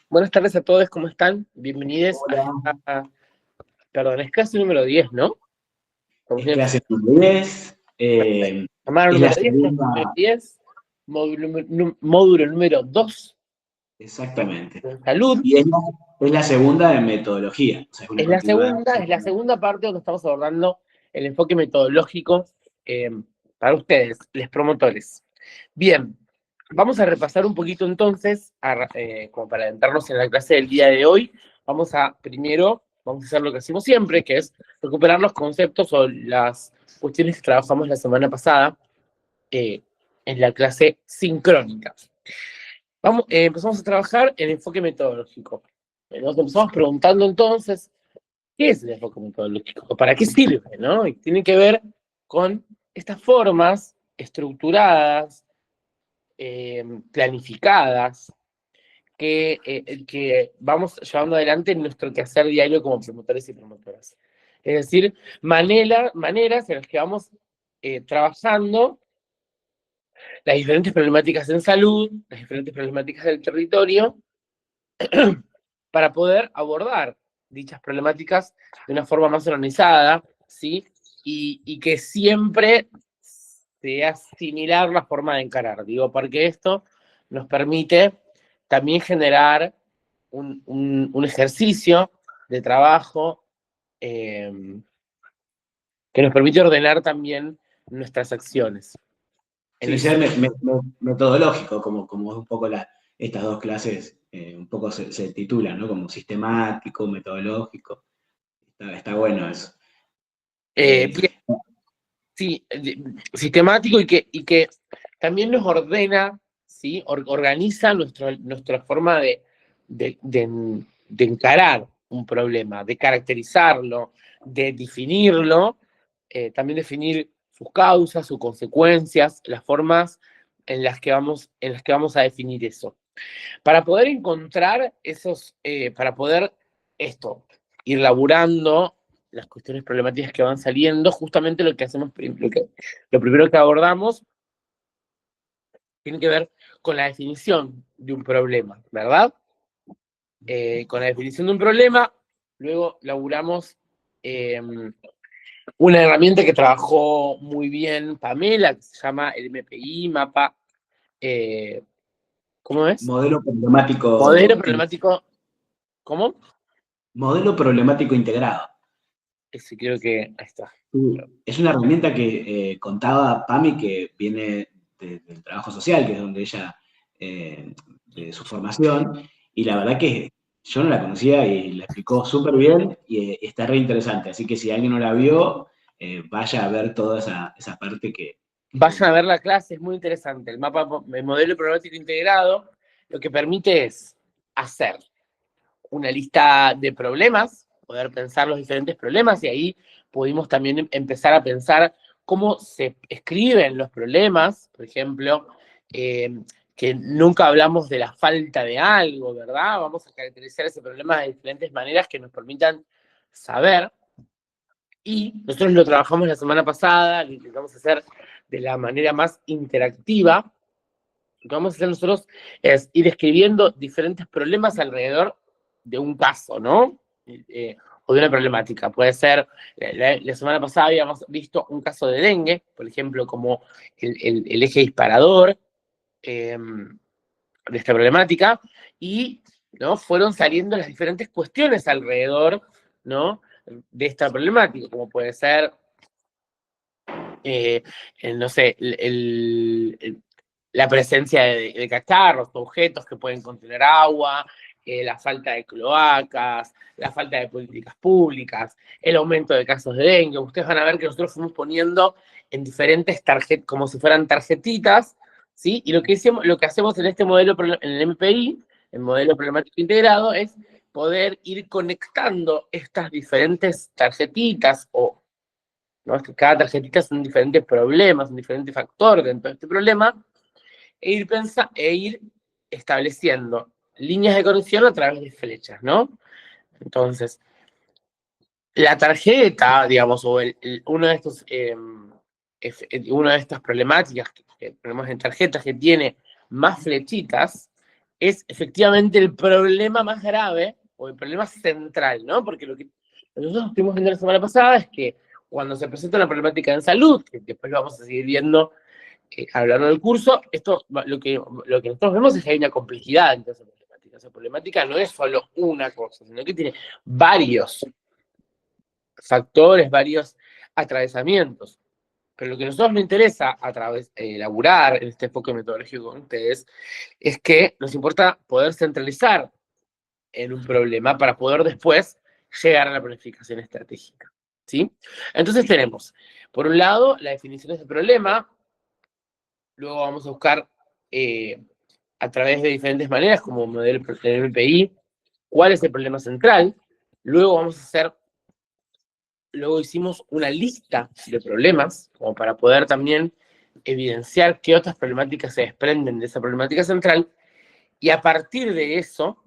Buenas tardes a todos, ¿cómo están? Bienvenidos Hola, perdón, es clase número 10, ¿no? Como es siempre, clase número 10, cámara es la número 10, clase segunda, número 10, módulo número 2, exactamente, de salud. y es la segunda de metodología, o sea, es una Es continuación. la segunda parte donde estamos abordando el enfoque metodológico eh, para ustedes, los promotores. Bien, vamos a repasar un poquito entonces, como para adentrarnos en la clase del día de hoy. Primero, vamos a hacer lo que hacemos siempre, que es recuperar los conceptos o las cuestiones que trabajamos la semana pasada eh, en la clase sincrónica. Empezamos a trabajar en enfoque metodológico. Nos empezamos preguntando entonces, ¿qué es el enfoque metodológico? ¿Para qué sirve? ¿No? Y tiene que ver con estas formas estructuradas, planificadas, que vamos llevando adelante en nuestro quehacer diario como promotores y promotoras. Es decir, maneras en las que vamos trabajando las diferentes problemáticas en salud, las diferentes problemáticas del territorio, para poder abordar dichas problemáticas de una forma más organizada, ¿sí? Y que siempre sea similar la forma de encarar. Digo, porque esto nos permite también generar un ejercicio de trabajo eh, que nos permite ordenar también nuestras acciones. En Sí, ese ser sentido, metodológico, como es un poco estas dos clases, un poco se titulan, ¿no? Como sistemático, metodológico, está bueno eso. Eh, bien, sí, sistemático y que también nos ordena, ¿sí? Organiza nuestra forma de encarar un problema, de caracterizarlo, de definirlo, también definir sus causas, sus consecuencias, las formas en las que vamos a definir eso. Para poder encontrar para poder ir laburando las cuestiones problemáticas que van saliendo, justamente lo que hacemos, lo primero que abordamos tiene que ver con la definición de un problema, ¿verdad? Con la definición de un problema, luego laburamos eh, una herramienta que trabajó muy bien Pamela, que se llama el MPI, mapa, eh, ¿cómo es? modelo Modelo problemático, problemático, ¿cómo? modelo problemático integrado. Ese creo que, ahí está. Sí, es una herramienta que contaba Pami que viene del trabajo social, que es donde ella, de su formación, y la verdad que yo no la conocía y la explicó súper bien y está re interesante. Así que si alguien no la vio, vaya a ver toda esa parte que estuvo Vayan a muy ver buena. la clase, es muy interesante. El modelo problemático integrado lo que permite es hacer una lista de problemas, poder pensar los diferentes problemas y ahí pudimos también empezar a pensar cómo se escriben los problemas, por ejemplo, eh, que nunca hablamos de la falta de algo, ¿verdad? Vamos a caracterizar ese problema de diferentes maneras que nos permitan saber. Y nosotros lo trabajamos la semana pasada, lo intentamos hacer de la manera más interactiva. Lo que vamos a hacer nosotros es ir escribiendo diferentes problemas alrededor de un caso, ¿no? O de una problemática. Puede ser, la semana pasada habíamos visto un caso de dengue, por ejemplo, como el eje disparador de esta problemática, y ¿no? Fueron saliendo las diferentes cuestiones alrededor, ¿no? De esta problemática, como puede ser no sé, la presencia de cacharros, objetos que pueden contener agua, la falta de cloacas, la falta de políticas públicas, el aumento de casos de dengue. Ustedes van a ver que nosotros fuimos poniendo en diferentes tarjetas, como si fueran tarjetitas, ¿sí? Y lo que hacemos en este modelo, en el MPI, el modelo problemático integrado, es poder ir conectando estas diferentes tarjetitas o, ¿no? Es que cada tarjetita son diferentes problemas, un diferente factor dentro de este problema, e ir estableciendo líneas de conexión a través de flechas, ¿no? Entonces, la tarjeta, digamos, o uno de estos, una de estas problemáticas que tenemos en tarjetas que tiene más flechitas, es efectivamente el problema más grave, o el problema central, ¿no? Porque lo que nosotros estuvimos viendo la semana pasada es que cuando se presenta una problemática en salud, que después lo vamos a seguir viendo a lo largo del curso, lo que nosotros vemos es que hay una complejidad en esa problemática. Esa problemática no es solo una cosa, sino que tiene varios factores, varios atravesamientos. Pero lo que a nosotros nos interesa a través de elaborar en este enfoque metodológico con ustedes es que nos importa poder centralizar en un problema para poder después llegar a la planificación estratégica, ¿sí? Entonces tenemos, por un lado, la definición de ese problema, luego vamos a buscar a través de diferentes maneras, como modelo del MPI, cuál es el problema central, luego hicimos una lista de problemas, como para poder también evidenciar qué otras problemáticas se desprenden de esa problemática central, y a partir de eso,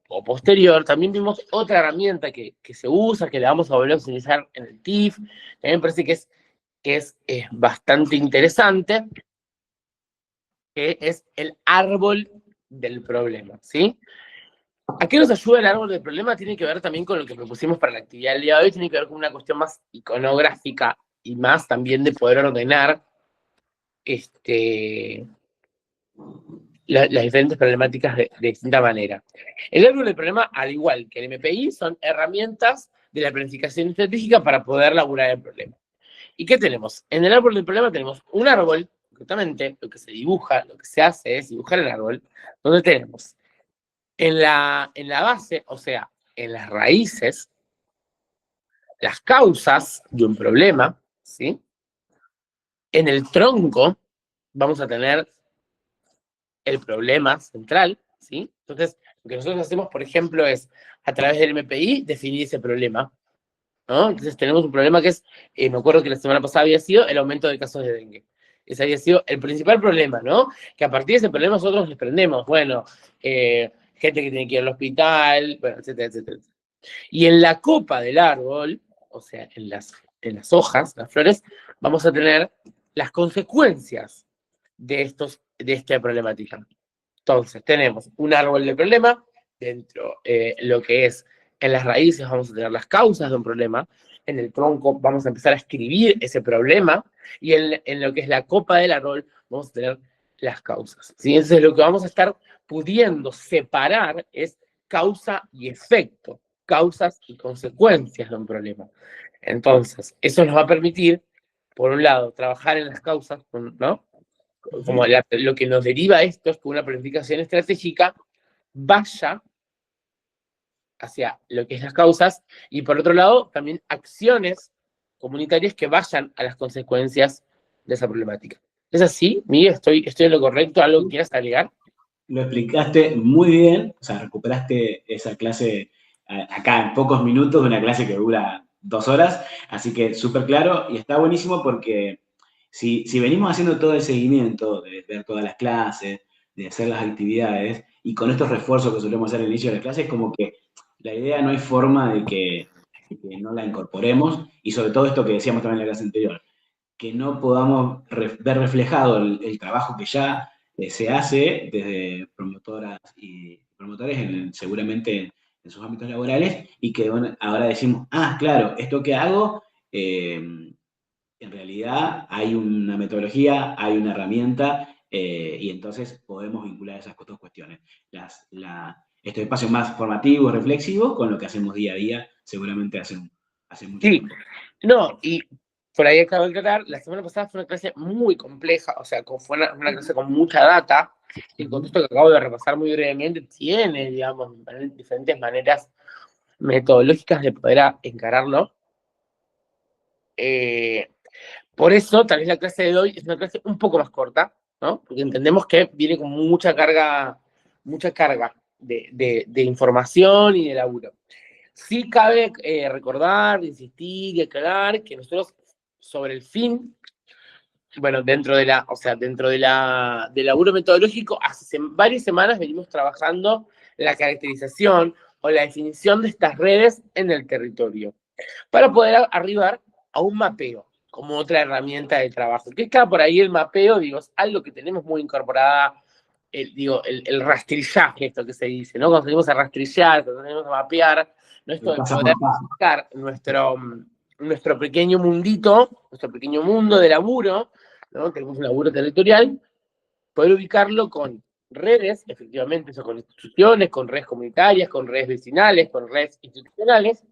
o posterior, también vimos otra herramienta que se usa, que la vamos a volver a utilizar en el TIF, también me parece que es bastante interesante, que es el árbol del problema, ¿sí? ¿A qué nos ayuda el árbol del problema? Tiene que ver también con lo que propusimos para la actividad del día de hoy, tiene que ver con una cuestión más iconográfica y más también de poder ordenar las diferentes problemáticas de distinta manera. El árbol del problema, al igual que el MPI, son herramientas de la planificación estratégica para poder laburar el problema. ¿Y qué tenemos? En el árbol del problema tenemos un árbol, concretamente, lo que se dibuja, lo que se hace es dibujar el árbol, donde tenemos en la base, o sea, en las raíces, las causas de un problema, ¿sí? En el tronco vamos a tener el problema central, ¿sí? Entonces, lo que nosotros hacemos, por ejemplo, es, a través del MPI, definir ese problema, ¿no? Entonces tenemos un problema que es, me acuerdo que la semana pasada había sido el aumento de casos de dengue. Ese había sido el principal problema, ¿no? Que a partir de ese problema nosotros les prendemos, bueno, gente que tiene que ir al hospital, bueno, etcétera, etcétera. Y en la copa del árbol, o sea, en las hojas, las flores, vamos a tener las consecuencias de esta problemática. Entonces, tenemos un árbol de problema, dentro lo que es, en las raíces vamos a tener las causas de un problema, en el tronco vamos a empezar a escribir ese problema, y en lo que es la copa del árbol vamos a tener las causas, ¿sí? Entonces, lo que vamos a estar pudiendo separar es causa y efecto, causas y consecuencias de un problema. Entonces, eso nos va a permitir, por un lado, trabajar en las causas, ¿no? Como lo que nos deriva esto es que una planificación estratégica vaya hacia lo que es las causas, y por otro lado, también acciones comunitarias que vayan a las consecuencias de esa problemática. ¿Es así, Miguel? ¿Estoy en lo correcto? ¿Algo que quieras agregar? Lo explicaste muy bien, o sea, recuperaste esa clase acá en pocos minutos, de una clase que dura 2 horas, así que súper claro, y está buenísimo porque si venimos haciendo todo el seguimiento, de ver todas las clases, de hacer las actividades, y con estos refuerzos que solemos hacer al inicio de la clase, es como que la idea no hay forma de que no la incorporemos, y sobre todo esto que decíamos también en la clase anterior, que no podamos ver reflejado el trabajo que ya se hace desde promotoras y promotores seguramente en sus ámbitos laborales, y que bueno, ahora decimos, claro, esto que hago, en realidad hay una metodología, hay una herramienta, y entonces podemos vincular esas dos cuestiones. Este espacio más formativo, reflexivo, con lo que hacemos día a día, seguramente hace mucho Sí, tiempo. no, y por ahí acabo de aclarar, la semana pasada fue una clase muy compleja, o sea, fue una clase con mucha data, y el contexto que acabo de repasar muy brevemente tiene, digamos, diferentes maneras metodológicas de poder encararlo. Por eso, tal vez la clase de hoy es una clase un poco más corta, ¿no? Porque entendemos que viene con mucha carga de información y de laburo. Sí cabe recordar, insistir y aclarar que nosotros, sobre el fin, bueno, dentro del laburo metodológico, hace varias semanas venimos trabajando la caracterización o la definición de estas redes en el territorio, para poder arribar a un mapeo, como otra herramienta de trabajo. ¿Qué está por ahí el mapeo? Digo, es algo que tenemos muy incorporada el rastrillaje, esto que se dice, ¿no? Cuando salimos a rastrillar, cuando salimos a mapear, ¿no? Esto de poder buscar nuestro pequeño mundito, nuestro pequeño mundo de laburo, ¿no? Tenemos un laburo territorial, poder ubicarlo con redes, efectivamente, eso con instituciones, con redes comunitarias, con redes vecinales, con redes institucionales.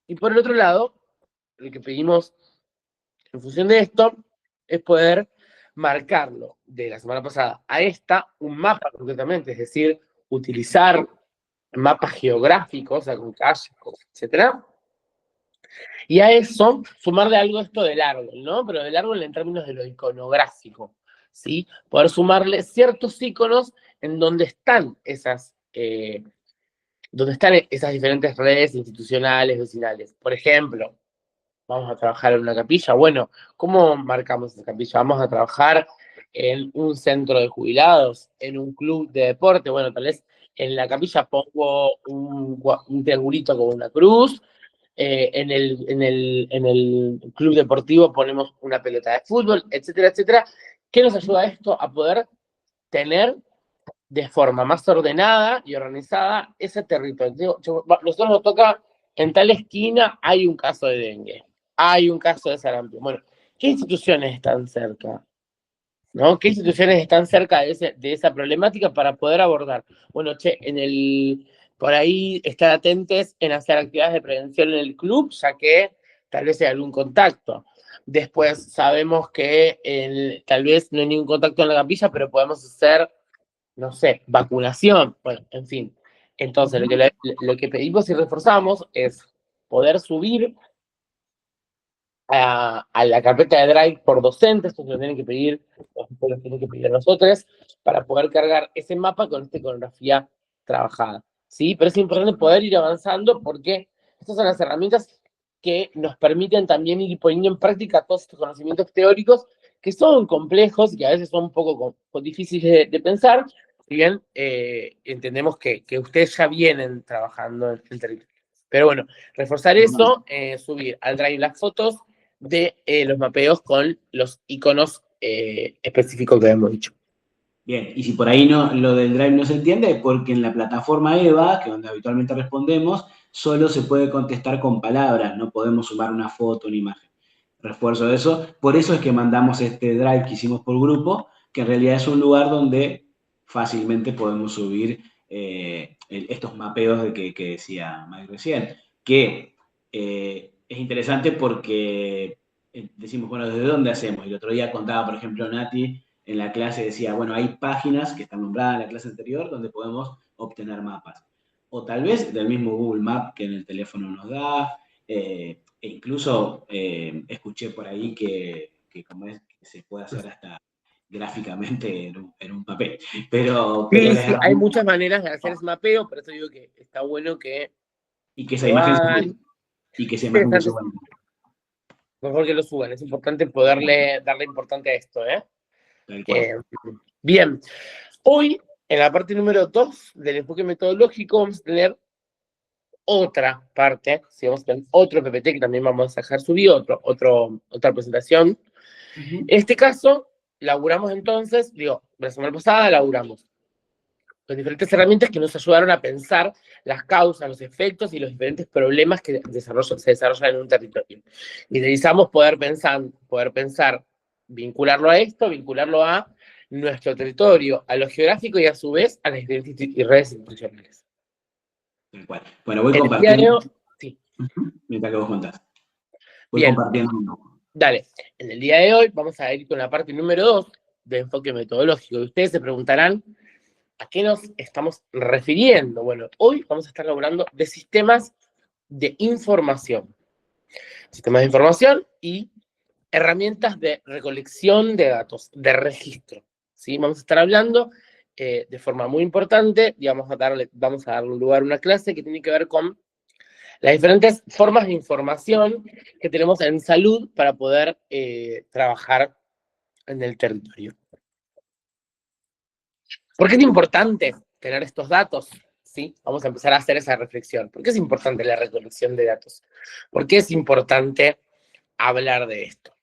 Y por el otro lado, lo que pedimos en función de esto es poder marcarlo de la semana pasada a esta, un mapa concretamente, es decir, utilizar mapas geográficos, o sea, con calles, etcétera, y a eso sumarle algo esto del árbol, ¿no? Pero del árbol en términos de lo iconográfico, ¿sí? Poder sumarle ciertos iconos en donde están esas diferentes redes institucionales, vecinales. Por ejemplo, vamos a trabajar en una capilla. Bueno, ¿cómo marcamos esa capilla? Vamos a trabajar en un centro de jubilados, en un club de deporte. Bueno, tal vez en la capilla pongo un triangulito con una cruz. En el club deportivo ponemos una pelota de fútbol, etcétera, etcétera. ¿Qué nos ayuda a esto? A poder tener de forma más ordenada y organizada ese territorio. Nosotros nos toca, en tal esquina hay un caso de dengue, hay un caso de sarampión. Bueno, ¿qué instituciones están cerca? ¿No? ¿Qué instituciones están cerca de esa problemática para poder abordar? Bueno, por ahí estar atentos en hacer actividades de prevención en el club, ya que tal vez hay algún contacto. Después sabemos que tal vez no hay ningún contacto en la capilla, pero podemos hacer, no sé, vacunación. Bueno, en fin. Entonces, lo que pedimos y reforzamos es poder subir a la carpeta de Drive por docentes, esto lo tienen que pedir, lo tienen que pedir nosotros, para poder cargar ese mapa con esta iconografía trabajada, ¿sí? Pero es importante poder ir avanzando porque estas son las herramientas que nos permiten también ir poniendo en práctica todos estos conocimientos teóricos que son complejos y que a veces son un poco difíciles de pensar, si bien entendemos que ustedes ya vienen trabajando en el territorio. Pero bueno, reforzar eso, subir al Drive las fotos de los mapeos con los iconos específicos que hemos dicho. Bien, y si por ahí lo del Drive no se entiende, es porque en la plataforma EVA, que es donde habitualmente respondemos, solo se puede contestar con palabras, no podemos sumar una foto, una imagen. Refuerzo de eso. Por eso es que mandamos este Drive que hicimos por grupo, que en realidad es un lugar donde fácilmente podemos subir estos mapeos que decía Mike recién, que es interesante porque decimos, bueno, ¿desde dónde hacemos? Y el otro día contaba, por ejemplo, Nati, en la clase decía, bueno, hay páginas que están nombradas en la clase anterior donde podemos obtener mapas. O tal vez del mismo Google Map que en el teléfono nos da, e incluso escuché por ahí que como es, que se puede hacer hasta gráficamente en un papel. Pero sí, hay muchas maneras de hacer ese mapeo, pero eso digo que está bueno que y que esa imagen se suban. Mejor que lo suban, es importante darle importancia a esto, ¿eh? Bien, hoy en la parte número 2 del enfoque metodológico vamos a tener otra parte, si vamos a tener otro PPT que también vamos a dejar subido, otra presentación. En este caso, laburamos entonces, la semana pasada laburamos con diferentes herramientas que nos ayudaron a pensar las causas, los efectos y los diferentes problemas que se desarrollan en un territorio. Y necesitamos poder pensar, vincularlo a esto, vincularlo a nuestro territorio, a lo geográfico y a su vez a las diferentes redes institucionales. Bueno, voy compartiendo. Sí. Mientras que vos contás. Voy compartiendo. Dale, en el día de hoy vamos a ir con la parte número 2 de enfoque metodológico. Y ustedes se preguntarán, ¿a qué nos estamos refiriendo? Bueno, hoy vamos a estar hablando de sistemas de información. Sistemas de información y herramientas de recolección de datos, de registro. ¿Sí? Vamos a estar hablando de forma muy importante y vamos a darle lugar a una clase que tiene que ver con las diferentes formas de información que tenemos en salud para poder trabajar en el territorio. ¿Por qué es importante tener estos datos? ¿Sí? Vamos a empezar a hacer esa reflexión. ¿Por qué es importante la recolección de datos? ¿Por qué es importante hablar de esto?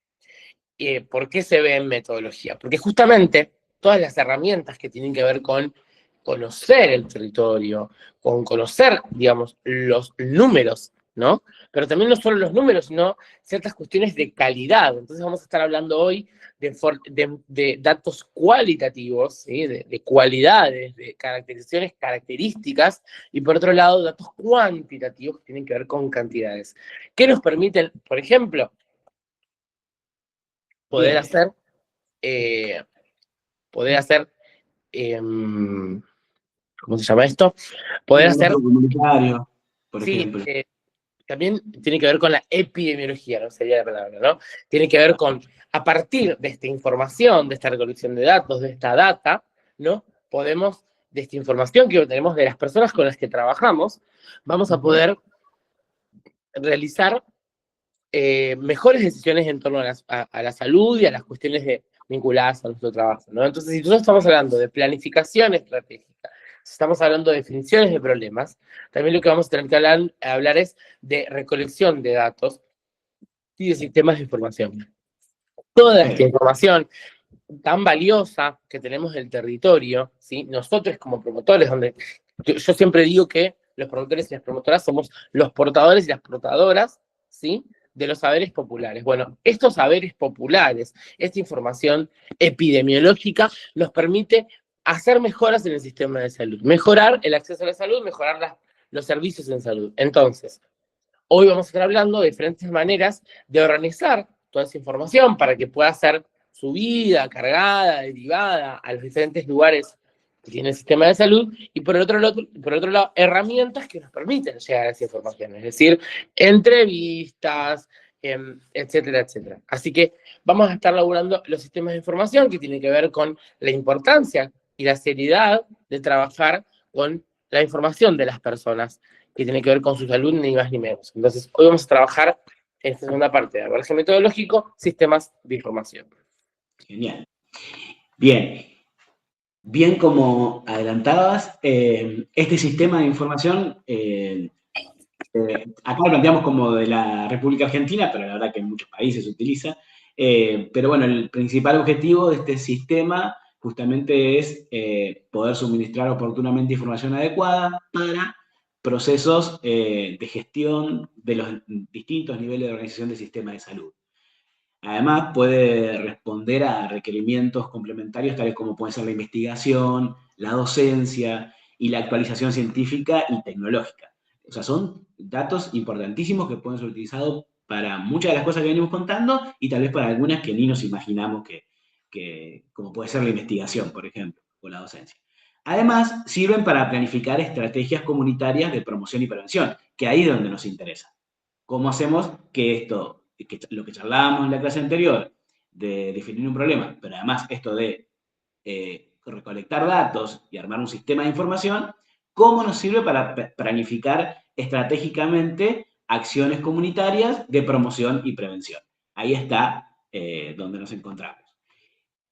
¿Por qué se ve en metodología? Porque justamente todas las herramientas que tienen que ver con conocer el territorio, con conocer, digamos, los números, ¿no? Pero también no solo los números, sino ciertas cuestiones de calidad. Entonces vamos a estar hablando hoy de datos cualitativos, ¿sí? De cualidades, de caracterizaciones, características, y por otro lado, datos cuantitativos que tienen que ver con cantidades. ¿Qué nos permiten, por ejemplo, poder Bien. hacer, eh, poder hacer ¿cómo se llama esto? Poder Un hacer, método comunitario, por sí, ejemplo. también tiene que ver con la epidemiología, no sería la palabra, ¿no? Tiene que ver con, a partir de esta información, de esta recolección de datos, de esta data, ¿no? Podemos, de esta información que obtenemos de las personas con las que trabajamos, vamos a poder realizar mejores decisiones en torno a la salud y a las cuestiones vinculadas a nuestro trabajo, ¿no? Entonces, si nosotros estamos hablando de planificación estratégica, si estamos hablando de definiciones de problemas, también lo que vamos a tener que hablar es de recolección de datos y de sistemas de información. Toda esta información tan valiosa que tenemos del territorio, ¿sí? Nosotros como promotores, donde yo siempre digo que los promotores y las promotoras somos los portadores y las portadoras, ¿sí? De los saberes populares. Bueno, estos saberes populares, esta información epidemiológica nos permite hacer mejoras en el sistema de salud, mejorar el acceso a la salud, mejorar los servicios en salud. Entonces, hoy vamos a estar hablando de diferentes maneras de organizar toda esa información para que pueda ser subida, cargada, derivada a los diferentes lugares que tiene el sistema de salud, y por otro lado, herramientas que nos permiten llegar a esa información, es decir, entrevistas, etcétera, etcétera. Así que vamos a estar laburando los sistemas de información que tienen que ver con la importancia y la seriedad de trabajar con la información de las personas que tiene que ver con su salud, ni más ni menos. Entonces, hoy vamos a trabajar en esta segunda parte de abordaje metodológico, sistemas de información. Genial. Bien. Bien como adelantabas, este sistema de información, acá lo planteamos como de la República Argentina, pero la verdad que en muchos países se utiliza. Pero bueno, el principal objetivo de este sistema justamente es poder suministrar oportunamente información adecuada para procesos de gestión de los distintos niveles de organización del sistema de salud. Además, puede responder a requerimientos complementarios tales como puede ser la investigación, la docencia y la actualización científica y tecnológica. O sea, son datos importantísimos que pueden ser utilizados para muchas de las cosas que venimos contando y tal vez para algunas que ni nos imaginamos como puede ser la investigación, por ejemplo, o la docencia. Además, sirven para planificar estrategias comunitarias de promoción y prevención, que ahí es donde nos interesa. ¿Cómo hacemos que esto, lo que charlábamos en la clase anterior, de definir un problema, pero además esto de recolectar datos y armar un sistema de información, cómo nos sirve para planificar estratégicamente acciones comunitarias de promoción y prevención? Ahí está donde nos encontramos.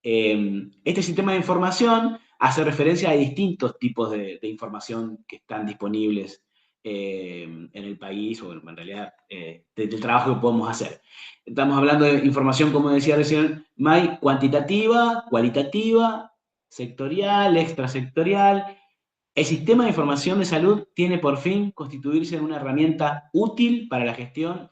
Este sistema de información hace referencia a distintos tipos de información que están disponibles en el país, o en realidad del trabajo que podemos hacer. Estamos hablando de información, como decía recién May, cuantitativa, cualitativa, sectorial, extrasectorial. El sistema de información de salud tiene por fin constituirse en una herramienta útil para la gestión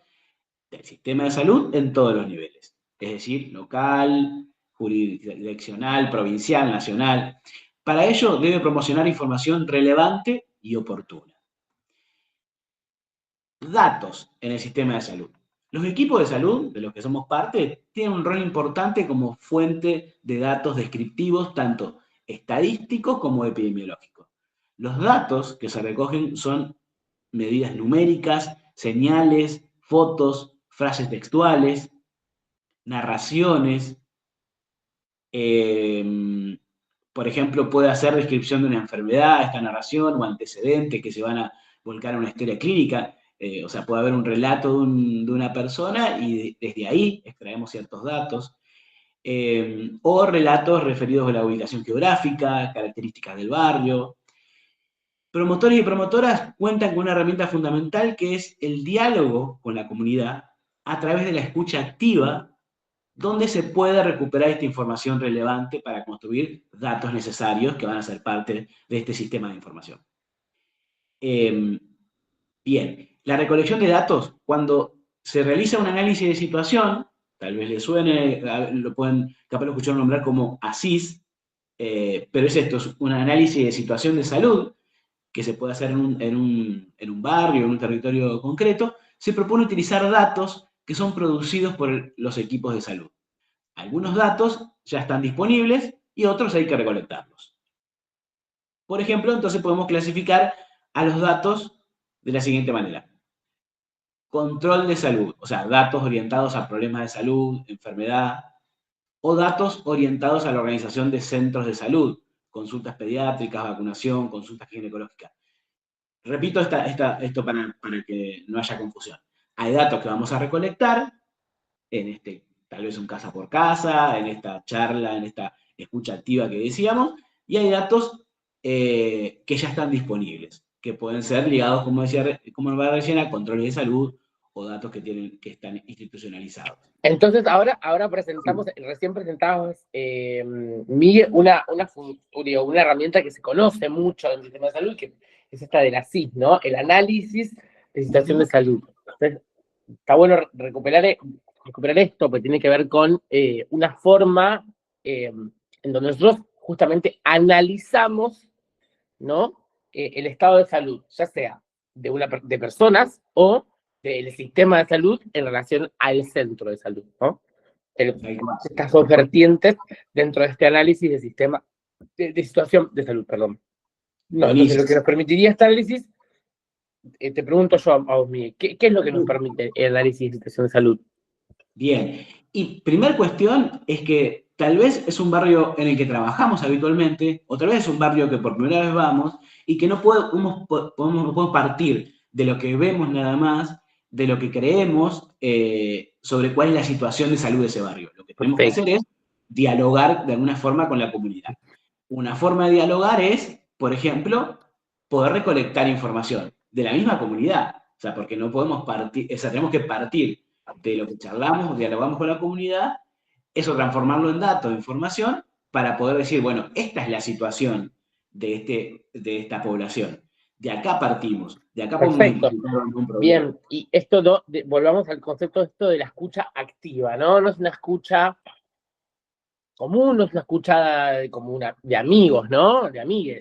del sistema de salud en todos los niveles, es decir, local, jurisdiccional, provincial, nacional. Para ello debe promocionar información relevante y oportuna. Datos en el sistema de salud. Los equipos de salud, de los que somos parte, tienen un rol importante como fuente de datos descriptivos, tanto estadísticos como epidemiológicos. Los datos que se recogen son medidas numéricas, señales, fotos, frases textuales, narraciones. Por ejemplo, puede hacer descripción de una enfermedad, esta narración, o antecedentes que se van a volcar a una historia clínica. O sea, puede haber un relato de una persona y desde ahí extraemos ciertos datos. O relatos referidos a la ubicación geográfica, características del barrio. Promotores y promotoras cuentan con una herramienta fundamental que es el diálogo con la comunidad a través de la escucha activa donde se puede recuperar esta información relevante para construir datos necesarios que van a ser parte de este sistema de información. Bien, la recolección de datos, cuando se realiza un análisis de situación, tal vez le suene, lo pueden, capaz lo escucharon nombrar como ASIS, pero es esto, es un análisis de situación de salud que se puede hacer en un barrio, en un territorio concreto. Se propone utilizar datos que son producidos por los equipos de salud. Algunos datos ya están disponibles y otros hay que recolectarlos. Por ejemplo, entonces podemos clasificar a los datos de la siguiente manera. Control de salud, o sea, datos orientados a problemas de salud, enfermedad, o datos orientados a la organización de centros de salud, consultas pediátricas, vacunación, consultas ginecológicas. Repito esto para que no haya confusión. Hay datos que vamos a recolectar, tal vez un casa por casa, en esta charla, en esta escucha activa que decíamos, y hay datos que ya están disponibles, que pueden ser ligados, como va recién, a controles de salud o datos que están institucionalizados. Entonces, ahora presentamos, recién presentamos, Miguel, una herramienta que se conoce mucho en el sistema de salud, que es esta de la SIS, ¿no? El análisis de situación de salud. Entonces, está bueno recuperar esto, porque tiene que ver con una forma en donde nosotros justamente analizamos, ¿no? El estado de salud, ya sea de personas o del sistema de salud en relación al centro de salud, ¿no? Estas dos vertientes dentro de este análisis de sistema, de situación de salud, perdón. No, entonces, lo que nos permitiría este análisis, te pregunto yo a vos, Miguel, ¿qué es lo que nos permite el análisis de situación de salud? Bien, y primera cuestión es que tal vez es un barrio en el que trabajamos habitualmente, otra vez es un barrio que por primera vez vamos, y que no podemos partir de lo que vemos nada más, de lo que creemos sobre cuál es la situación de salud de ese barrio. Lo que tenemos que hacer es dialogar de alguna forma con la comunidad. Una forma de dialogar es, por ejemplo, poder recolectar información de la misma comunidad. O sea, porque no podemos partir, o sea, tenemos que partir de lo que charlamos, dialogamos con la comunidad, eso transformarlo en datos, información, para poder decir, bueno, esta es la situación de esta población. De acá partimos, de acá podemos identificar algún problema. Bien, y esto volvamos al concepto de la escucha activa, ¿no? No es una escucha común, no es una escucha de amigos, ¿no? De amigues.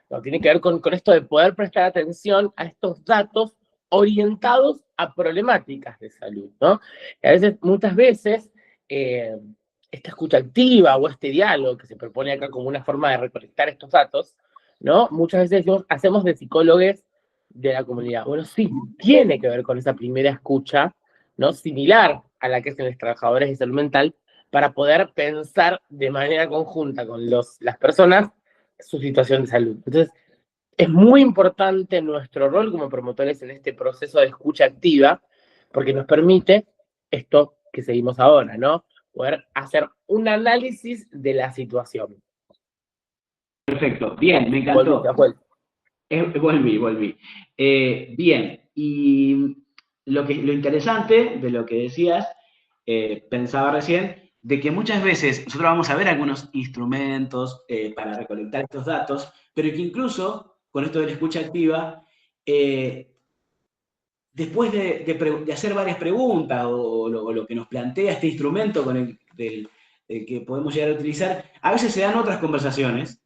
No, tiene que ver con esto de poder prestar atención a estos datos orientados a problemáticas de salud, ¿no? Y a veces, muchas veces, esta escucha activa o este diálogo que se propone acá como una forma de recolectar estos datos, ¿no? Muchas veces hacemos de psicólogos de la comunidad. Bueno, sí, tiene que ver con esa primera escucha, ¿no? Similar a la que hacen los trabajadores de salud mental, para poder pensar de manera conjunta con las personas su situación de salud. Entonces, es muy importante nuestro rol como promotores en este proceso de escucha activa, porque nos permite esto que seguimos ahora, ¿no? Poder hacer un análisis de la situación. Perfecto, bien, me encantó. Volví. Bien, y lo interesante de lo que decías, pensaba recién, de que muchas veces nosotros vamos a ver algunos instrumentos para recolectar estos datos, pero que incluso con esto de la escucha activa, después de hacer varias preguntas o lo que nos plantea este instrumento con el que podemos llegar a utilizar, a veces se dan otras conversaciones,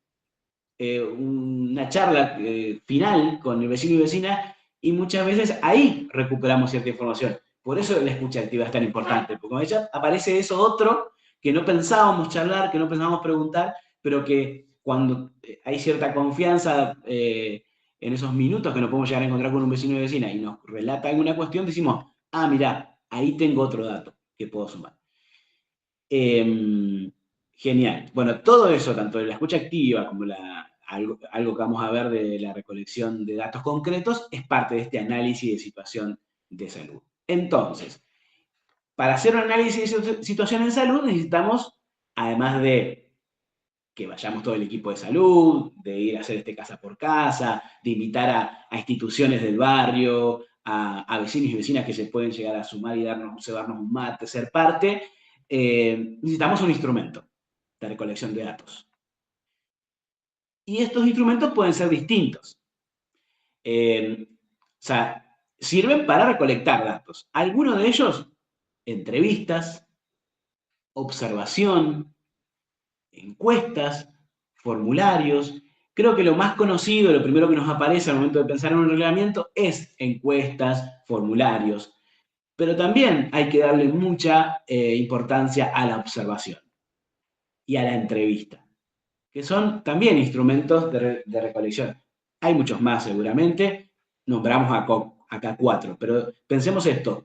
una charla final con el vecino y vecina, y muchas veces ahí recuperamos cierta información. Por eso la escucha activa es tan importante, porque cuando ya aparece eso otro que no pensábamos charlar, que no pensábamos preguntar, pero que cuando hay cierta confianza en esos minutos que nos podemos llegar a encontrar con un vecino y vecina y nos relata alguna cuestión, decimos, ah, mirá, ahí tengo otro dato que puedo sumar. Genial. Bueno, todo eso, tanto de la escucha activa como algo que vamos a ver de la recolección de datos concretos, es parte de este análisis de situación de salud. Entonces, para hacer un análisis de situación en salud necesitamos, además de que vayamos todo el equipo de salud, de ir a hacer casa por casa, de invitar a instituciones del barrio, a vecinos y vecinas que se pueden llegar a sumar y cebarnos un mate, ser parte, necesitamos un instrumento de recolección de datos. Y estos instrumentos pueden ser distintos. O sea, sirven para recolectar datos. Algunos de ellos, entrevistas, observación, encuestas, formularios. Creo que lo más conocido, lo primero que nos aparece al momento de pensar en un reglamento es encuestas, formularios. Pero también hay que darle mucha importancia a la observación y a la entrevista, que son también instrumentos de recolección. Hay muchos más seguramente, nombramos acá 4, pero pensemos esto,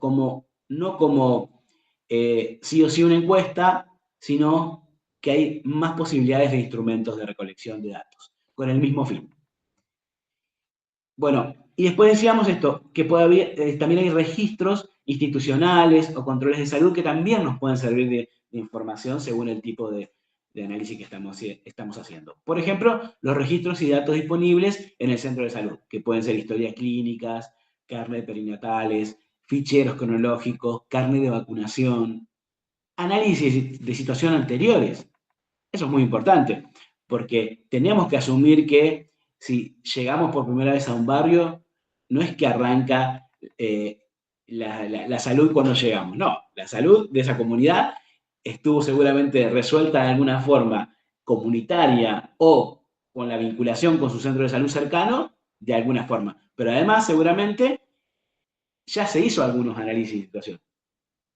no como sí o sí una encuesta, sino que hay más posibilidades de instrumentos de recolección de datos, con el mismo fin. Bueno, y después decíamos esto, que también hay registros institucionales o controles de salud que también nos pueden servir de información según el tipo de análisis que estamos haciendo. Por ejemplo, los registros y datos disponibles en el centro de salud, que pueden ser historias clínicas, carnet perinatales, ficheros cronológicos, carnet de vacunación, análisis de situación anteriores. Eso es muy importante, porque tenemos que asumir que si llegamos por primera vez a un barrio, no es que arranca la salud cuando llegamos, no, la salud de esa comunidad estuvo seguramente resuelta de alguna forma comunitaria o con la vinculación con su centro de salud cercano, de alguna forma. Pero además, seguramente, ya se hizo algunos análisis de situación.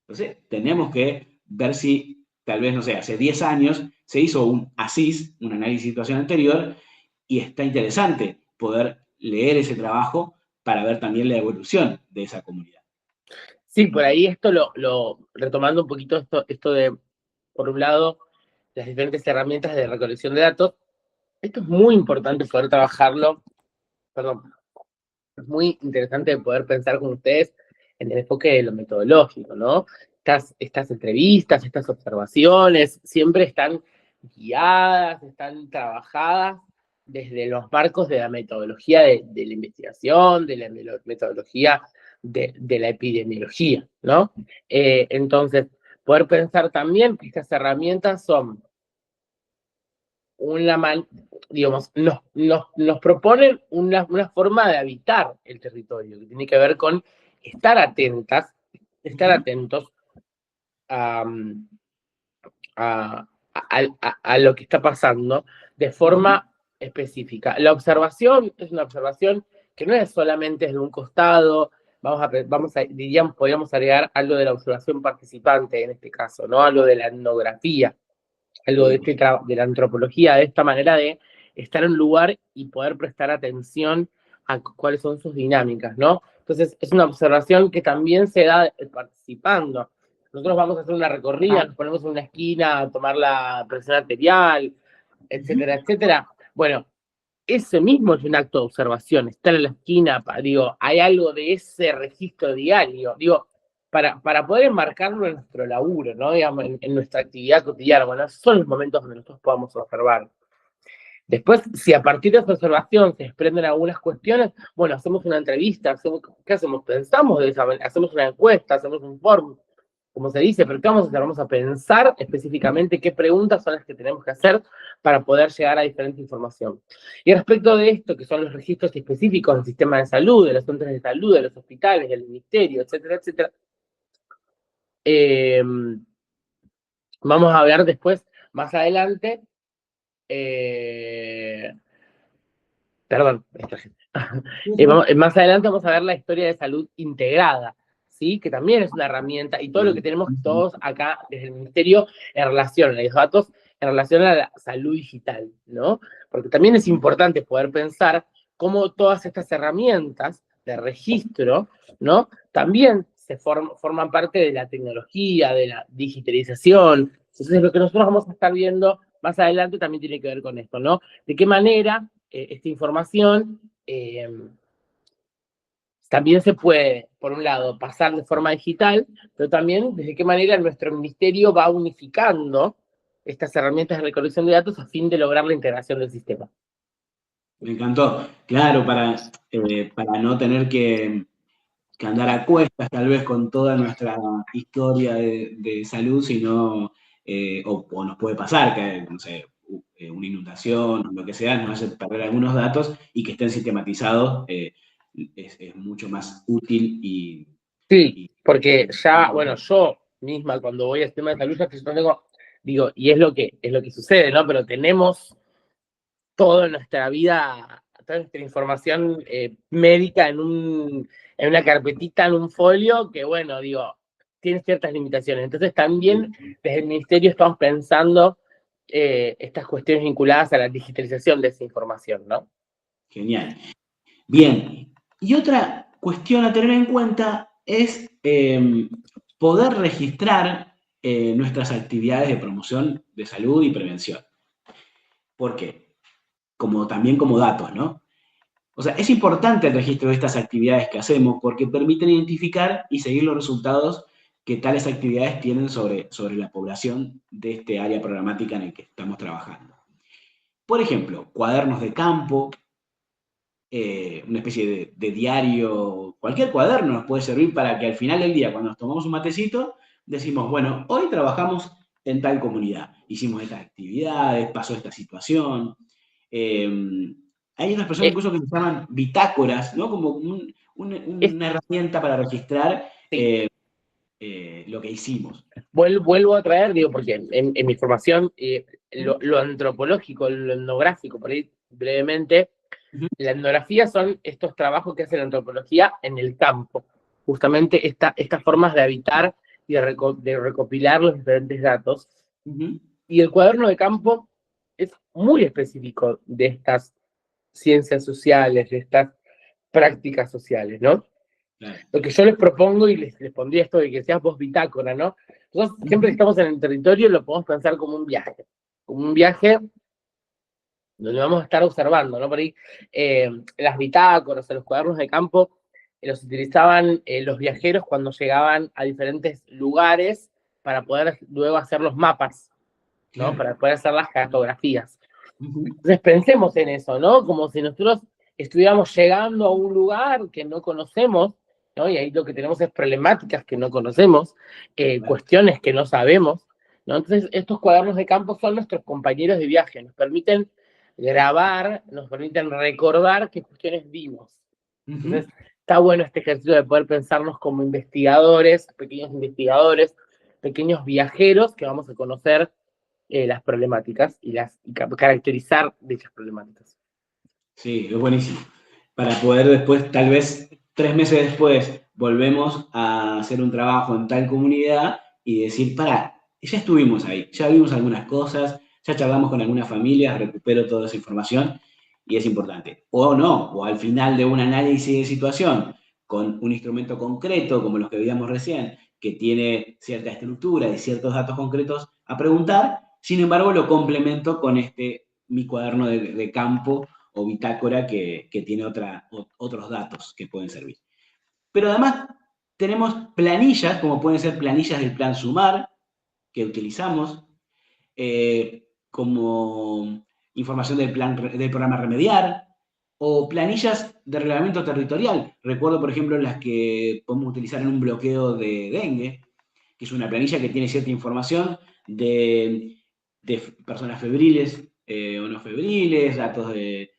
Entonces, tenemos que ver si, tal vez, no sé, hace 10 años se hizo un ASIS, un análisis de situación anterior, y está interesante poder leer ese trabajo para ver también la evolución de esa comunidad. Sí, por ahí esto retomando un poquito esto de, por un lado, las diferentes herramientas de recolección de datos. Esto es muy importante poder trabajarlo, perdón, es muy interesante poder pensar con ustedes en el enfoque de lo metodológico, ¿no? Estas entrevistas, estas observaciones, siempre están guiadas, están trabajadas desde los marcos de la metodología de la investigación, de la metodología de la epidemiología, ¿no? Entonces, poder pensar también que estas herramientas son digamos, nos proponen una forma de habitar el territorio, que tiene que ver con estar atentos a, a lo que está pasando de forma específica. La observación es una observación que no es solamente desde un costado, diríamos, podríamos agregar algo de la observación participante en este caso, ¿no? Algo de la etnografía, algo de la antropología, de esta manera de estar en un lugar y poder prestar atención a cuáles son sus dinámicas, ¿no? Entonces, es una observación que también se da participando. Nosotros vamos a hacer una recorrida, nos ponemos en una esquina a tomar la presión arterial, etcétera, etcétera. Bueno, ese mismo es un acto de observación, estar en la esquina, digo, hay algo de ese registro diario, digo, para poder enmarcarlo en nuestro laburo, ¿no? Digamos, en nuestra actividad cotidiana. Bueno, esos son los momentos donde nosotros podamos observar. Después, si a partir de esa observación se desprenden algunas cuestiones, bueno, hacemos una entrevista, ¿qué hacemos? Pensamos de esa manera, hacemos una encuesta, hacemos un foro, como se dice, pero ¿qué vamos a hacer? Vamos a pensar específicamente qué preguntas son las que tenemos que hacer para poder llegar a diferente información. Y respecto de esto, que son los registros específicos del sistema de salud, de los centros de salud, de los hospitales, del ministerio, etcétera, etcétera, vamos a hablar después, más adelante, perdón, más adelante vamos a ver la historia de salud integrada, ¿sí? Que también es una herramienta, y todo lo que tenemos todos acá desde el Ministerio en relación a los datos, en relación a la salud digital, ¿no? Porque también es importante poder pensar cómo todas estas herramientas de registro, ¿no? También forman parte de la tecnología, de la digitalización. Entonces, lo que nosotros vamos a estar viendo más adelante también tiene que ver con esto, ¿no? De qué manera esta información también se puede, por un lado, pasar de forma digital, pero también desde qué manera nuestro ministerio va unificando estas herramientas de recolección de datos a fin de lograr la integración del sistema. Me encantó. Claro, para no tener que que andar a cuestas, tal vez con toda nuestra historia de salud, sino, o nos puede pasar que, no sé, una inundación, lo que sea, nos hace perder algunos datos y que estén sistematizados es mucho más útil Sí, y- porque ya, bueno, yo misma cuando voy al tema de salud, ya que yo no tengo, digo, y es lo que sucede, ¿no? Pero tenemos toda nuestra vida, toda nuestra información médica en una carpetita, en un folio, que bueno, digo, tiene ciertas limitaciones. Entonces también desde el ministerio estamos pensando estas cuestiones vinculadas a la digitalización de esa información, ¿no? Genial. Bien, y otra cuestión a tener en cuenta es poder registrar nuestras actividades de promoción de salud y prevención. ¿Por qué? También como datos, ¿no? O sea, es importante el registro de estas actividades que hacemos porque permiten identificar y seguir los resultados que tales actividades tienen sobre la población de este área programática en el que estamos trabajando. Por ejemplo, cuadernos de campo, una especie de diario, cualquier cuaderno nos puede servir para que al final del día, cuando nos tomamos un matecito, decimos, bueno, hoy trabajamos en tal comunidad, hicimos estas actividades, pasó esta situación. Hay unas personas Eh, incluso que se llaman bitácoras, ¿no? Como es, una herramienta para registrar sí, lo que hicimos. vuelvo a traer, digo, porque en mi formación, Ujú, lo antropológico, lo etnográfico, por ahí brevemente, ujú, la etnografía son estos trabajos que hace la antropología en el campo, justamente estas formas de habitar y de recopilar los diferentes datos. ujú, Y el cuaderno de campo es muy específico de estas ciencias sociales, de estas prácticas sociales, ¿no? claro. Lo que yo les propongo y les pondría esto de que seas vos bitácora, ¿no? Nosotros siempre que Ujú, estamos en el territorio lo podemos pensar como un viaje donde vamos a estar observando, ¿no? Por ahí las bitácoras o los cuadernos de campo los utilizaban los viajeros cuando llegaban a diferentes lugares para poder luego hacer los mapas, ¿no? claro. Para poder hacer las cartografías. Ujú, Entonces pensemos en eso, ¿no? Como si nosotros estuviéramos llegando a un lugar que no conocemos, ¿no? Y ahí lo que tenemos es problemáticas que no conocemos, claro. cuestiones que no sabemos, ¿no? Entonces estos cuadernos de campo son nuestros compañeros de viaje, nos permiten grabar, nos permiten recordar qué cuestiones vimos. Ujú. Entonces está bueno este ejercicio de poder pensarnos como investigadores, pequeños viajeros que vamos a conocer las problemáticas y caracterizar dichas problemáticas. Sí, es buenísimo. Para poder después, tal vez 3 meses después, volvemos a hacer un trabajo en tal comunidad y decir, para, ya estuvimos ahí, ya vimos algunas cosas, ya charlamos con algunas familias, recupero toda esa información y es importante. O no, o al final de un análisis de situación con un instrumento concreto, como los que veíamos recién, que tiene cierta estructura y ciertos datos concretos a preguntar, sin embargo lo complemento con mi cuaderno de campo o bitácora que tiene otros datos que pueden servir. Pero además tenemos planillas, como pueden ser planillas del plan Sumar, que utilizamos, como información del programa Remediar, o planillas de reglamento territorial. Recuerdo, por ejemplo, las que podemos utilizar en un bloqueo de dengue, que es una planilla que tiene cierta información de personas febriles o no febriles, datos de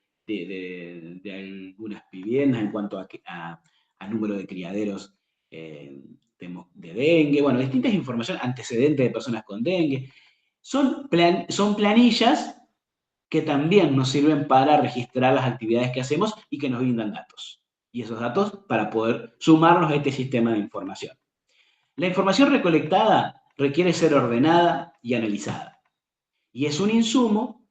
algunas viviendas en cuanto a número de criaderos de dengue, bueno, distintas informaciones, antecedentes de personas con dengue. Son planillas que también nos sirven para registrar las actividades que hacemos y que nos brindan datos. Y esos datos para poder sumarlos a este sistema de información. La información recolectada requiere ser ordenada y analizada. Y es un insumo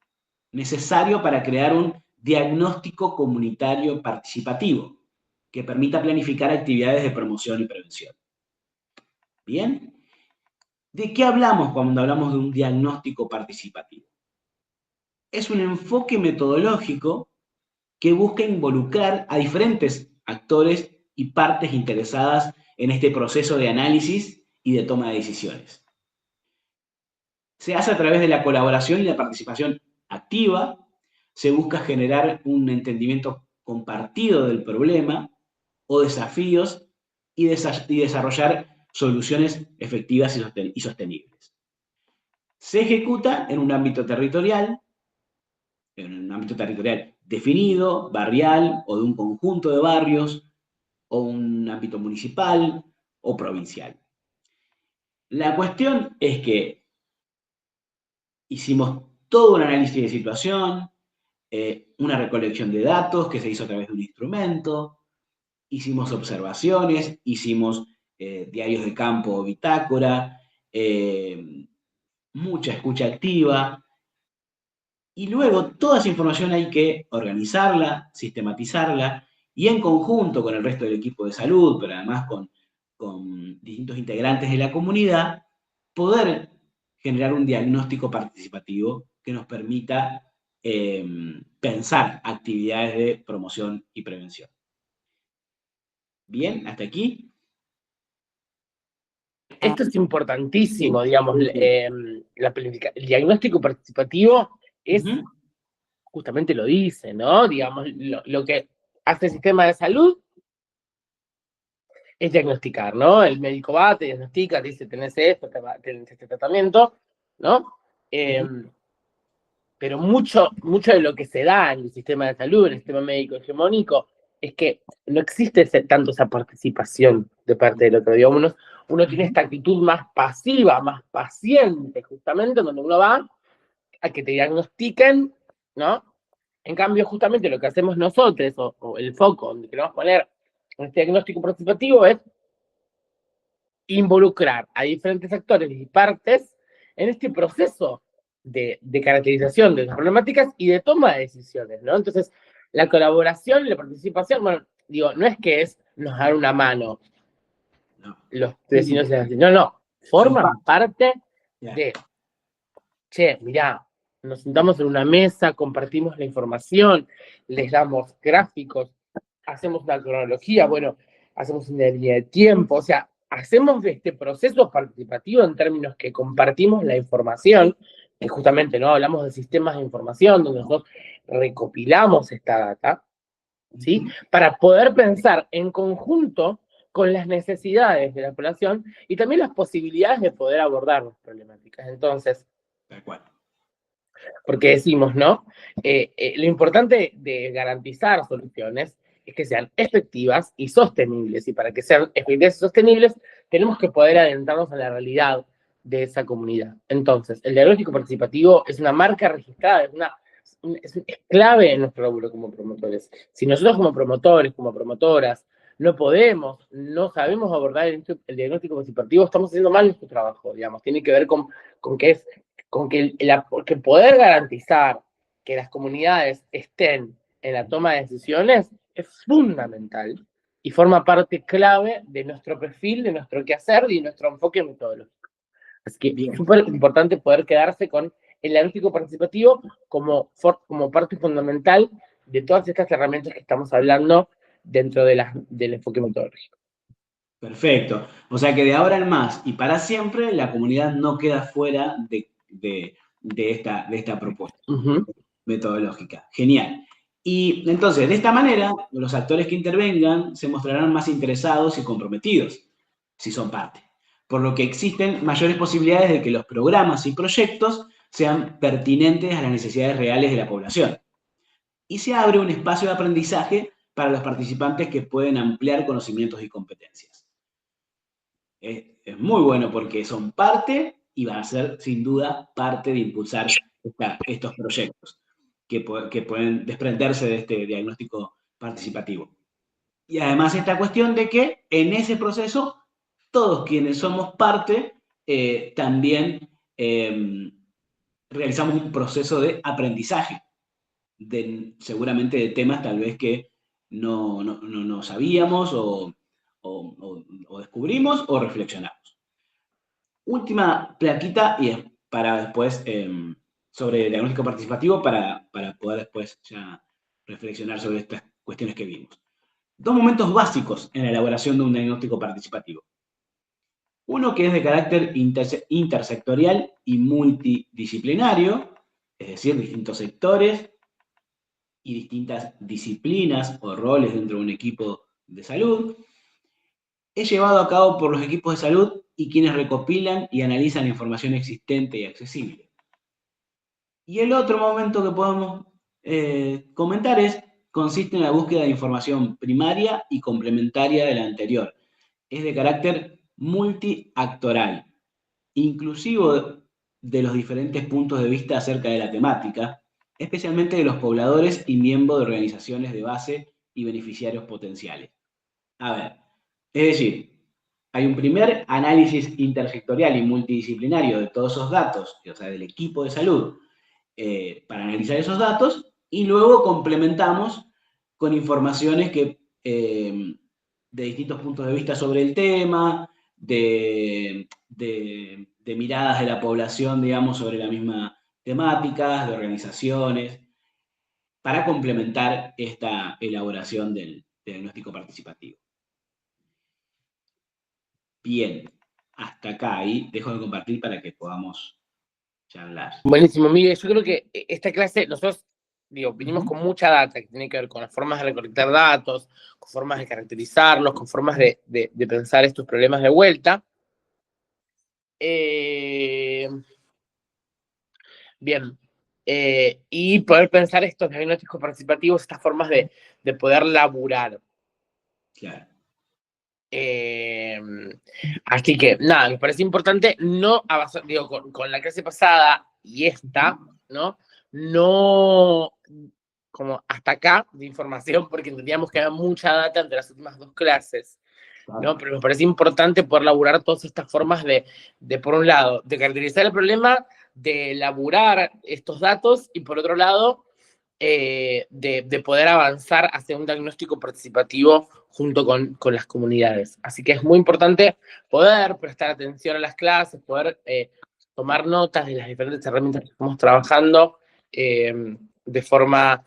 necesario para crear un diagnóstico comunitario participativo que permita planificar actividades de promoción y prevención. ¿Bien? ¿De qué hablamos cuando hablamos de un diagnóstico participativo? Es un enfoque metodológico que busca involucrar a diferentes actores y partes interesadas en este proceso de análisis y de toma de decisiones. Se hace a través de la colaboración y la participación activa, se busca generar un entendimiento compartido del problema o desafíos y desarrollar soluciones efectivas y sostenibles. Se ejecuta en un ámbito territorial definido, barrial o de un conjunto de barrios, o un ámbito municipal o provincial. La cuestión es que hicimos todo un análisis de situación, una recolección de datos que se hizo a través de un instrumento, hicimos observaciones, hicimos diarios de campo o bitácora, mucha escucha activa, y luego toda esa información hay que organizarla, sistematizarla, y en conjunto con el resto del equipo de salud, pero además con distintos integrantes de la comunidad, poder generar un diagnóstico participativo que nos permita pensar actividades de promoción y prevención. Bien, hasta aquí. Esto es importantísimo, digamos, el diagnóstico participativo es, justamente lo dice, ¿no? Digamos, lo que hace el sistema de salud es diagnosticar, ¿no? El médico va, te diagnostica, te dice, tenés esto, tenés este tratamiento, ¿no? Pero mucho de lo que se da en el sistema de salud, en el sistema médico hegemónico, es que no existe tanto esa participación de parte del otro. Digamos, uno tiene esta actitud más pasiva, más paciente, justamente, donde uno va a que te diagnostiquen, ¿no? En cambio, justamente lo que hacemos nosotros, o el foco donde queremos poner en este diagnóstico participativo, es involucrar a diferentes actores y partes en este proceso de caracterización de las problemáticas y de toma de decisiones, ¿no? Entonces, la colaboración y la participación, bueno, digo, no es que nos dar una mano los vecinos y las vecinas, no, forman parte de, che, mirá, nos sentamos en una mesa, compartimos la información, les damos gráficos, hacemos una cronología, bueno, hacemos una línea de tiempo, o sea, hacemos de este proceso participativo en términos que compartimos la información, que justamente, ¿no? Hablamos de sistemas de información, donde nosotros recopilamos esta data, ¿sí? Para poder pensar en conjunto con las necesidades de la población y también las posibilidades de poder abordar las problemáticas. Entonces, porque decimos, ¿no? Lo importante de garantizar soluciones es que sean efectivas y sostenibles. Y para que sean efectivas y sostenibles, tenemos que poder adentrarnos a la realidad de esa comunidad. Entonces, el diagnóstico participativo es una marca registrada, es clave en nuestro laburo como promotores. Si nosotros como promotores, como promotoras, no sabemos abordar el diagnóstico participativo, estamos haciendo mal nuestro trabajo, digamos. Tiene que ver con que poder garantizar que las comunidades estén en la toma de decisiones es fundamental y forma parte clave de nuestro perfil, de nuestro quehacer y de nuestro enfoque metodológico. Así que es súper importante poder quedarse con el diagnóstico participativo como parte fundamental de todas estas herramientas que estamos hablando dentro del enfoque metodológico. Perfecto. O sea que de ahora en más y para siempre la comunidad no queda fuera de esta propuesta metodológica. Genial. Y entonces, de esta manera, los actores que intervengan se mostrarán más interesados y comprometidos, si son parte. Por lo que existen mayores posibilidades de que los programas y proyectos sean pertinentes a las necesidades reales de la población. Y se abre un espacio de aprendizaje para los participantes que pueden ampliar conocimientos y competencias. Es muy bueno porque son parte y van a ser, sin duda, parte de impulsar estos proyectos que pueden desprenderse de este diagnóstico participativo. Y además esta cuestión de que en ese proceso todos quienes somos parte también realizamos un proceso de aprendizaje, seguramente de temas tal vez que no sabíamos o descubrimos o reflexionamos. Última plaquita y para después sobre el diagnóstico participativo para poder después ya reflexionar sobre estas cuestiones que vimos. Dos momentos básicos en la elaboración de un diagnóstico participativo. Uno que es de carácter intersectorial y multidisciplinario, es decir, distintos sectores y distintas disciplinas o roles dentro de un equipo de salud. es llevado a cabo por los equipos de salud y quienes recopilan y analizan la información existente y accesible. Y el otro momento que podemos comentar consiste en la búsqueda de información primaria y complementaria de la anterior. Es de carácter multiactoral, inclusivo de los diferentes puntos de vista acerca de la temática, especialmente de los pobladores y miembros de organizaciones de base y beneficiarios potenciales. A ver, es decir, hay un primer análisis intersectorial y multidisciplinario de todos esos datos, o sea, del equipo de salud, para analizar esos datos, y luego complementamos con informaciones de distintos puntos de vista sobre el tema, de miradas de la población, digamos, sobre la misma temática, de organizaciones, para complementar esta elaboración del diagnóstico participativo. Bien, hasta acá, ahí dejo de compartir para que podamos charlar. Buenísimo, Miguel. Yo creo que esta clase, nosotros, vinimos con mucha data que tiene que ver con las formas de recolectar datos, con formas de caracterizarlos, con formas de pensar estos problemas de vuelta. Bien. Y poder pensar estos diagnósticos participativos, estas formas de poder laburar. Claro. Así que, nada, me parece importante no avanzar, con la clase pasada y esta, ¿no? No como hasta acá de información, porque entendíamos que había mucha data entre las últimas dos clases, ¿no? Pero me parece importante poder laburar todas estas formas de por un lado, de caracterizar el problema, de laburar estos datos, y por otro lado, de poder avanzar hacia un diagnóstico participativo junto con las comunidades. Así que es muy importante poder prestar atención a las clases, poder tomar notas de las diferentes herramientas que estamos trabajando de forma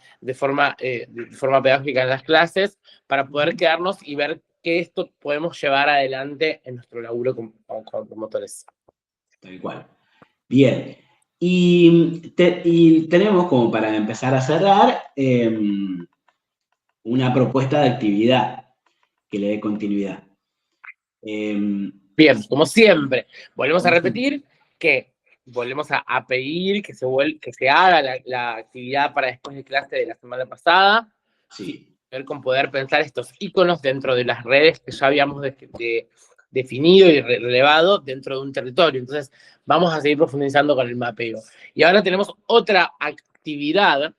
pedagógica en las clases, para poder quedarnos y ver que esto podemos llevar adelante en nuestro laburo con motores. Tal cual. Bien. Y tenemos, como para empezar a cerrar, una propuesta de actividad que le dé continuidad. Bien, como siempre, volvemos a repetir que volvemos a pedir que se haga la actividad para después de clase de la semana pasada. Sí. Ver con poder pensar estos iconos dentro de las redes que ya habíamos definido y relevado dentro de un territorio. Entonces, vamos a seguir profundizando con el mapeo. Y ahora tenemos otra actividad.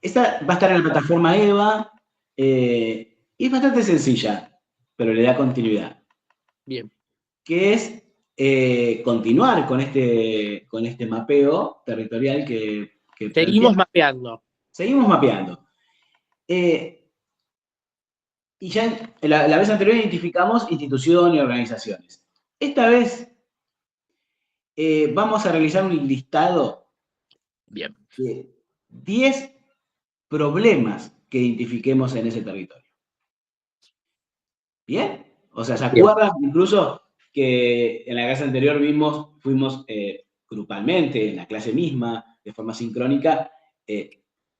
Esta va a estar en la plataforma EVA, y es bastante sencilla, pero le da continuidad. Bien. Que es continuar con este mapeo territorial que seguimos mapeando. Seguimos mapeando. Y ya la vez anterior identificamos instituciones y organizaciones. Esta vez vamos a realizar un listado Bien. de 10 problemas que identifiquemos en ese territorio. ¿Bien? O sea, ¿se acuerdan incluso que en la clase anterior fuimos grupalmente, en la clase misma, de forma sincrónica,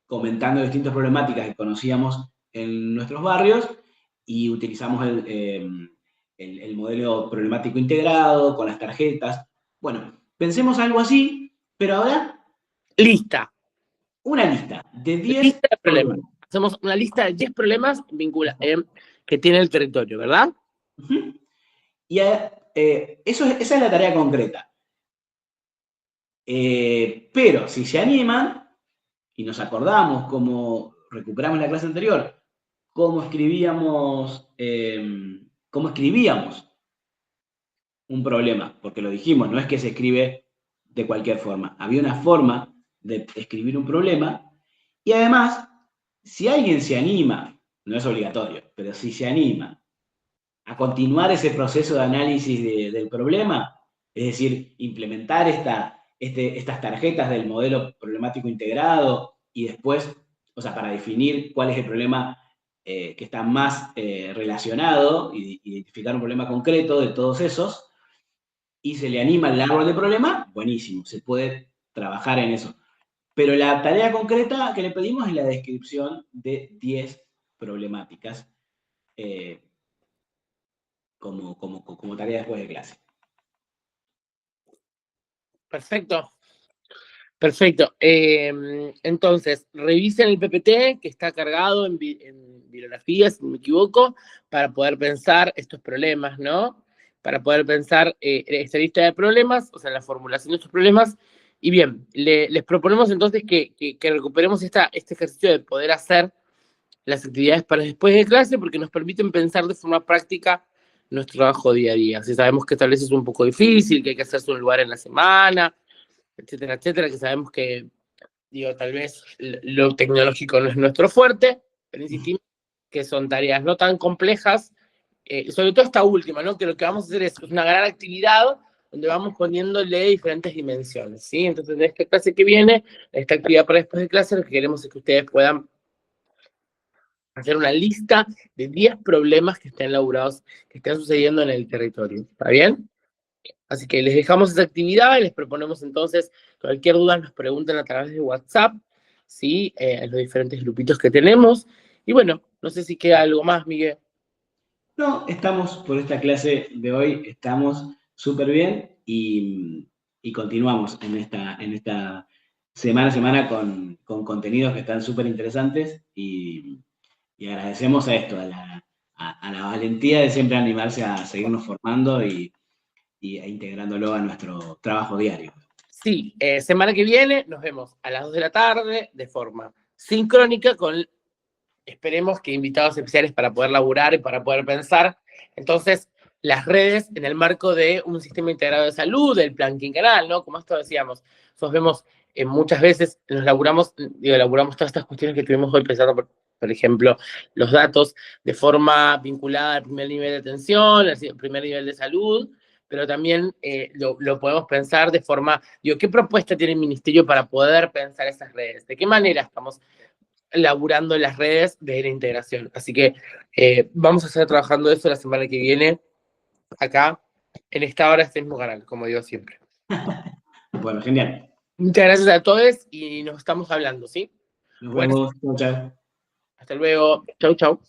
comentando distintas problemáticas que conocíamos en nuestros barrios, y utilizamos el modelo problemático integrado con las tarjetas? Bueno, pensemos algo así, pero ahora... Lista. Una lista de 10 lista de problemas. Hacemos una lista de 10 problemas que tiene el territorio, ¿verdad? Y esa es la tarea concreta. Pero si se animan y nos acordamos cómo recuperamos la clase anterior, cómo escribíamos un problema, porque lo dijimos, no es que se escribe de cualquier forma. Había una forma de escribir un problema, y además, si alguien se anima, no es obligatorio, pero si se anima a continuar ese proceso de análisis del problema, es decir, implementar estas tarjetas del modelo problemático integrado, y después, o sea, para definir cuál es el problema que está más relacionado, y identificar un problema concreto de todos esos, y se le anima el árbol de problema, buenísimo, se puede trabajar en eso. Pero la tarea concreta que le pedimos es la descripción de 10 problemáticas como tarea después de clase. Perfecto. Perfecto. Entonces, revisen el PPT que está cargado en bibliografía, si no me equivoco, para poder pensar estos problemas, ¿no? Para poder pensar esta lista de problemas, o sea, la formulación de estos problemas. Y bien, les proponemos entonces que recuperemos este ejercicio de poder hacer las actividades para después de clase, porque nos permiten pensar de forma práctica nuestro trabajo día a día. Si sabemos que tal vez es un poco difícil, que hay que hacerse un lugar en la semana, etcétera, etcétera, que sabemos que, digo, tal vez lo tecnológico no es nuestro fuerte, pero insistimos que son tareas no tan complejas, sobre todo esta última, ¿no? Que lo que vamos a hacer es una gran actividad donde vamos poniéndole diferentes dimensiones, ¿sí? Entonces, en esta clase que viene, esta actividad para después de clase, lo que queremos es que ustedes puedan hacer una lista de 10 problemas que estén elaborados, que estén sucediendo en el territorio, ¿está bien? Así que les dejamos esa actividad y les proponemos entonces, cualquier duda nos pregunten a través de WhatsApp, ¿sí? En los diferentes grupitos que tenemos. Y bueno, no sé si queda algo más, Miguel. No, estamos por esta clase de hoy, estamos súper bien y continuamos en esta semana a semana con contenidos que están súper interesantes y agradecemos a esto, a la valentía de siempre animarse a seguirnos formando e integrándolo a nuestro trabajo diario. Sí, semana que viene nos vemos a las 2 de la tarde de forma sincrónica con, esperemos que invitados especiales para poder laburar y para poder pensar. Entonces, las redes en el marco de un sistema integrado de salud, del plan quinquenal, ¿no? Como esto decíamos, nosotros vemos muchas veces, elaboramos todas estas cuestiones que tuvimos hoy pensando, por ejemplo, los datos de forma vinculada al primer nivel de atención, al primer nivel de salud, pero también lo podemos pensar de forma, digo, ¿qué propuesta tiene el ministerio para poder pensar esas redes? ¿De qué manera estamos laburando en las redes de la integración? Así que vamos a estar trabajando eso la semana que viene, acá, en esta hora, este mismo canal, como digo siempre. Bueno, genial. Muchas gracias a todos y nos estamos hablando, ¿sí? Nos vemos. Chao, chao. Hasta luego. Chau, chau.